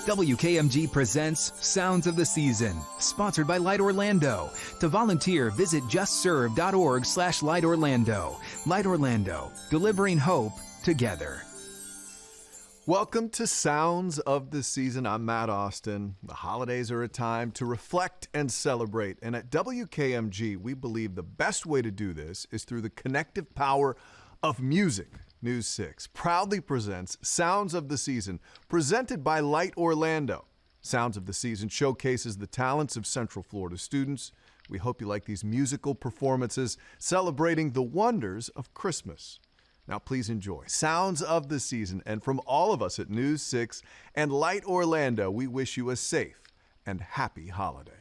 WKMG presents Sounds of the Season, sponsored by Light Orlando. To volunteer, visit justserve.org/Light Orlando. Light Orlando, delivering hope together. Welcome to Sounds of the Season. I'm Matt Austin. The holidays are a time to reflect and celebrate. And at WKMG, we believe the best way to do this is through the connective power of music. News 6 proudly presents Sounds of the Season, presented by Light Orlando. Sounds of the Season showcases the talents of Central Florida students. We hope you like these musical performances celebrating the wonders of Christmas. Now please enjoy Sounds of the Season, and from all of us at News 6 and Light Orlando, we wish you a safe and happy holiday.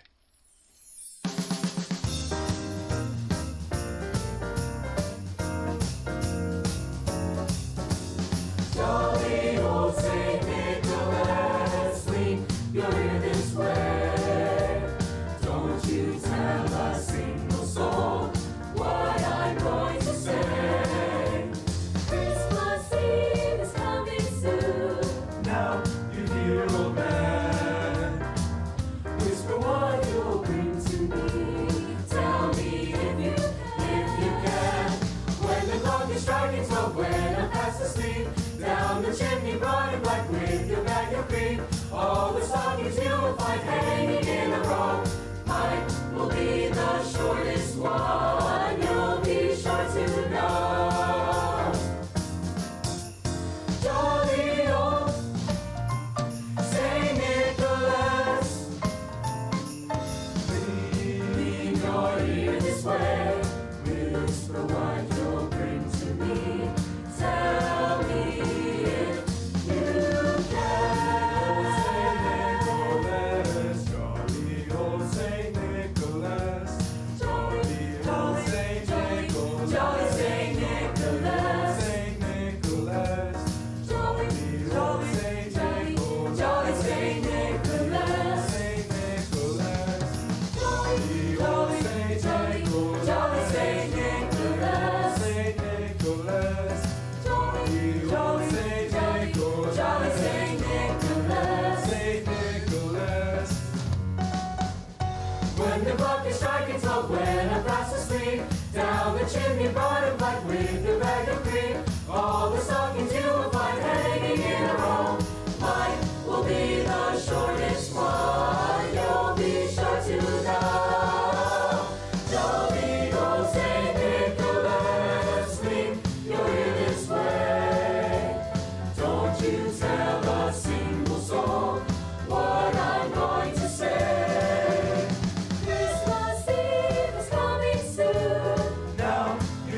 Jolly old Saint Nicholas, lead your ear this way. Don't you tell a single soul what I'm going to say. Christmas Eve is coming soon. Now you hear, old man, whisper what you'll bring to me. Tell me if you can. When the clock is striking 12, when I'm fast asleep, down the chimney broad and black with your bag of cream, all the stockings you will find hanging in a row. Mine will be the shortest one, you'll be sure to know. Jolly old Saint Nicholas, lean your ear this way, whisper what you'll bring to me. Tell me if you can. Jolly old Saint Nicholas, jolly old Saint Nicholas, jolly Saint Nicholas, Saint Nicholas, jolly old Saint Nicholas, jolly Saint Nicholas, Saint Nicholas, jolly old Saint Nicholas, jolly Saint Nicholas, Saint Nicholas. Jolly Saint Nicholas, jolly Saint Nicholas, Saint Nicholas. When the clock is striking 12, when I'm fast asleep, down the chimney broad and black with your bag of cream, all the stockings you will find hanging in a row. Mine will be the shortest one, you'll be sure to know. Jolly old Saint Nicholas, lean your ear this way. Don't you tell a single soul what I'm going to say. Christmas Eve is coming soon. Now you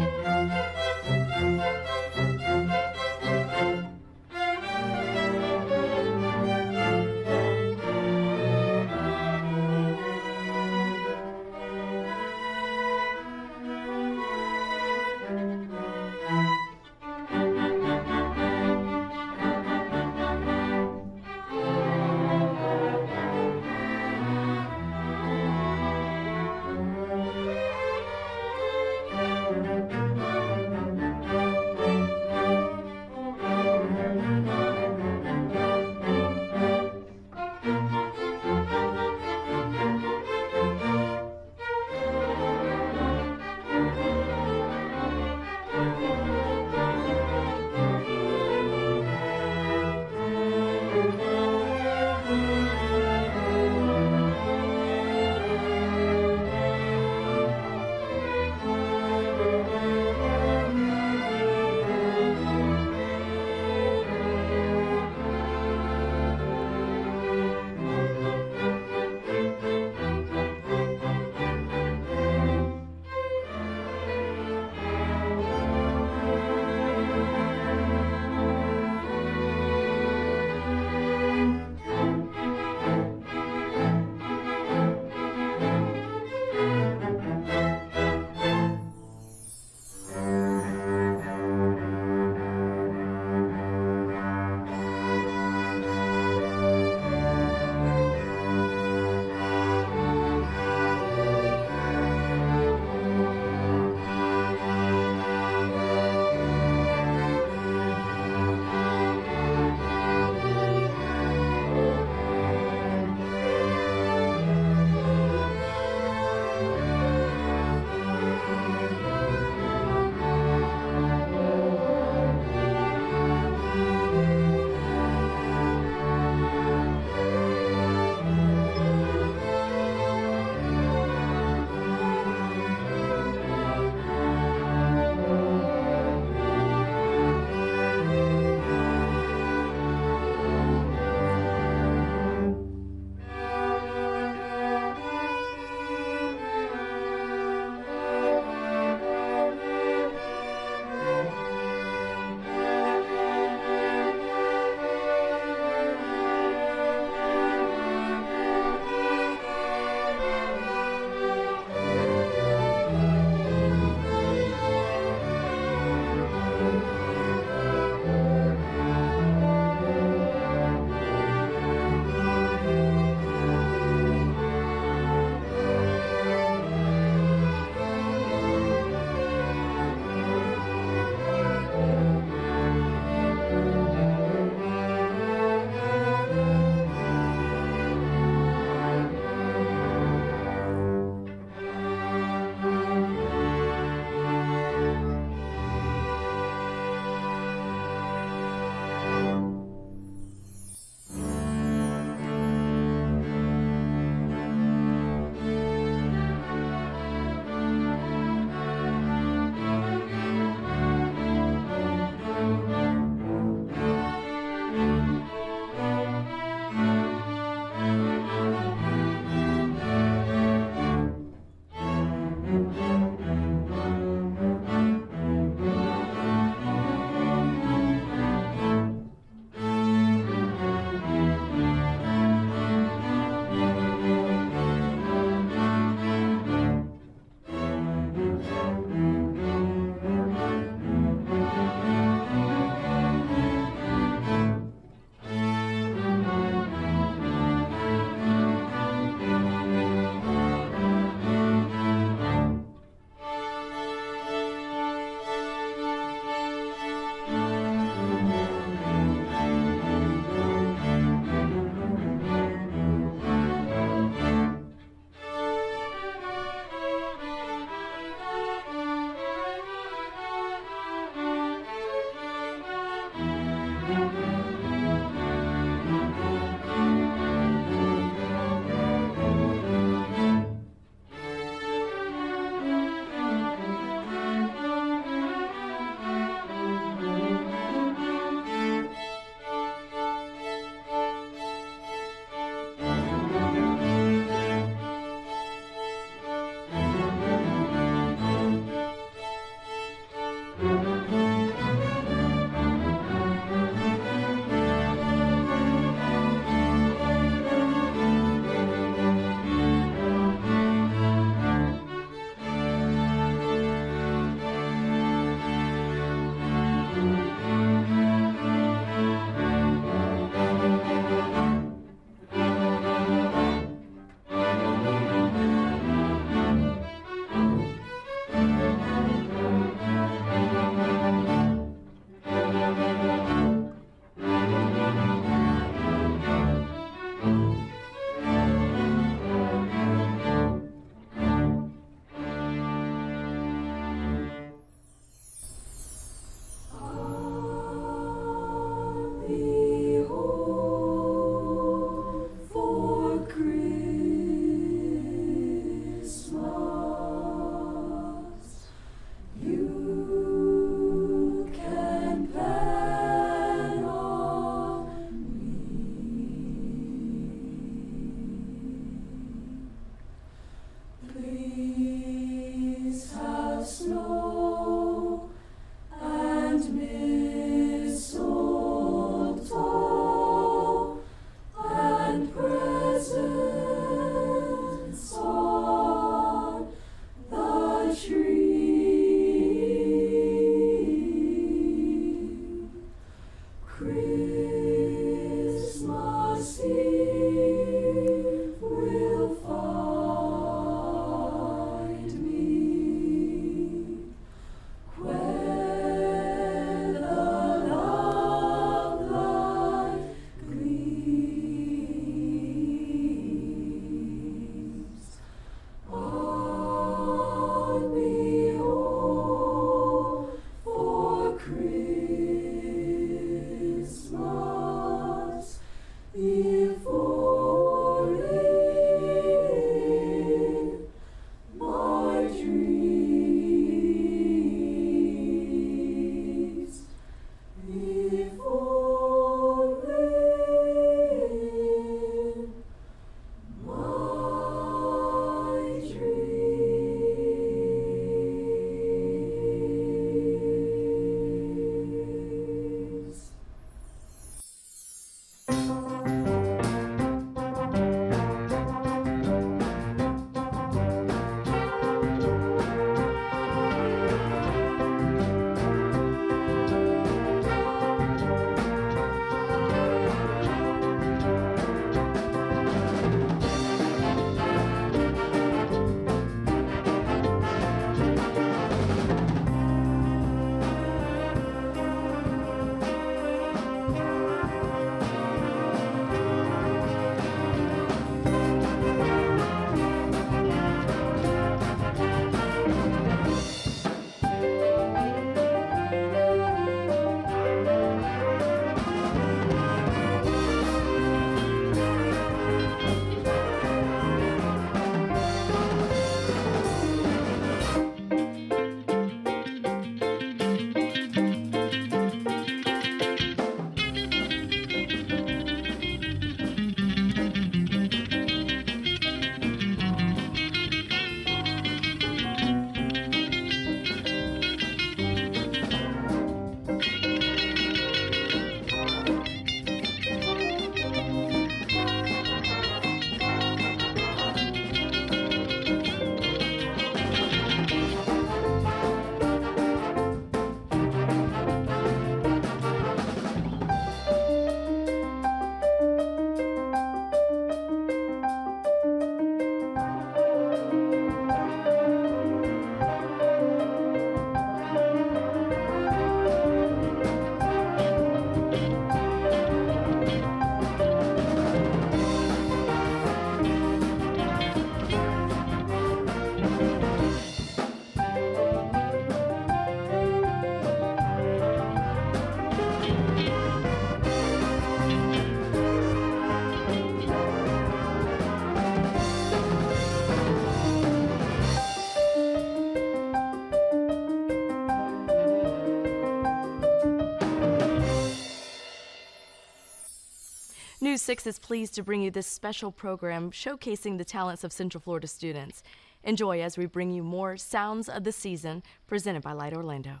News 6 is pleased to bring you this special program showcasing the talents of Central Florida students. Enjoy as we bring you more Sounds of the Season presented by Light Orlando.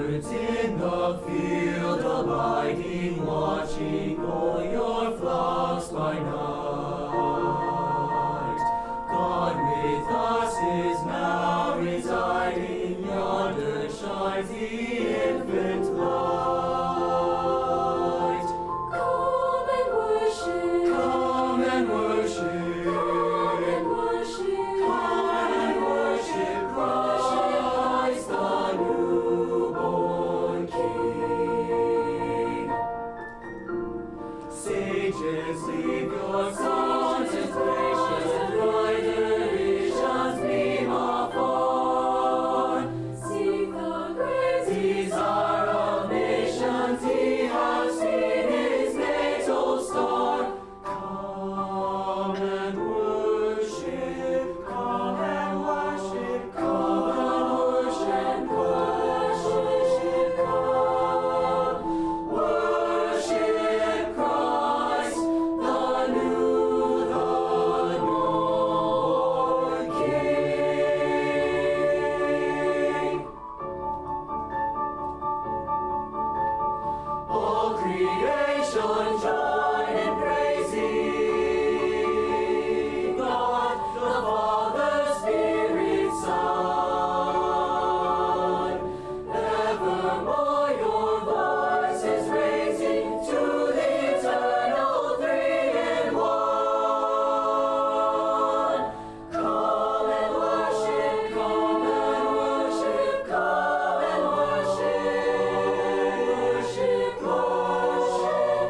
Shepherds in the field abiding, watching o'er your flocks by night. God with us is now residing, yonder shines the infant light. Come and worship. Come and worship. Come and worship. Come and worship Christ, the newborn King. Sages, leave your contemplation, brighter visions beam afar. Seek the great Desire of nations, he has seen his natal star. Come and worship, come and worship, come and worship, worship, come. Worship Christ, the newborn King. All creation join in praising God, the Father, Spirit, Son. Evermore your voice is raising to the eternal three in one. Come and worship, come and worship, come and worship. Worship, worship,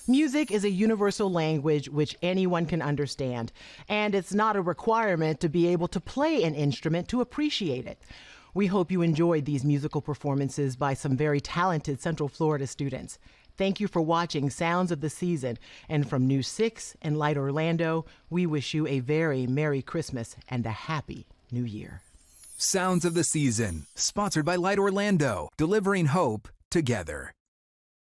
Music is a universal language which anyone can understand, and it's not a requirement to be able to play an instrument to appreciate it. We hope you enjoyed these musical performances by some very talented Central Florida students. Thank you for watching Sounds of the Season, and from News 6 and Light Orlando, we wish you a very Merry Christmas and a Happy New Year. Sounds of the Season, sponsored by Light Orlando, delivering hope together.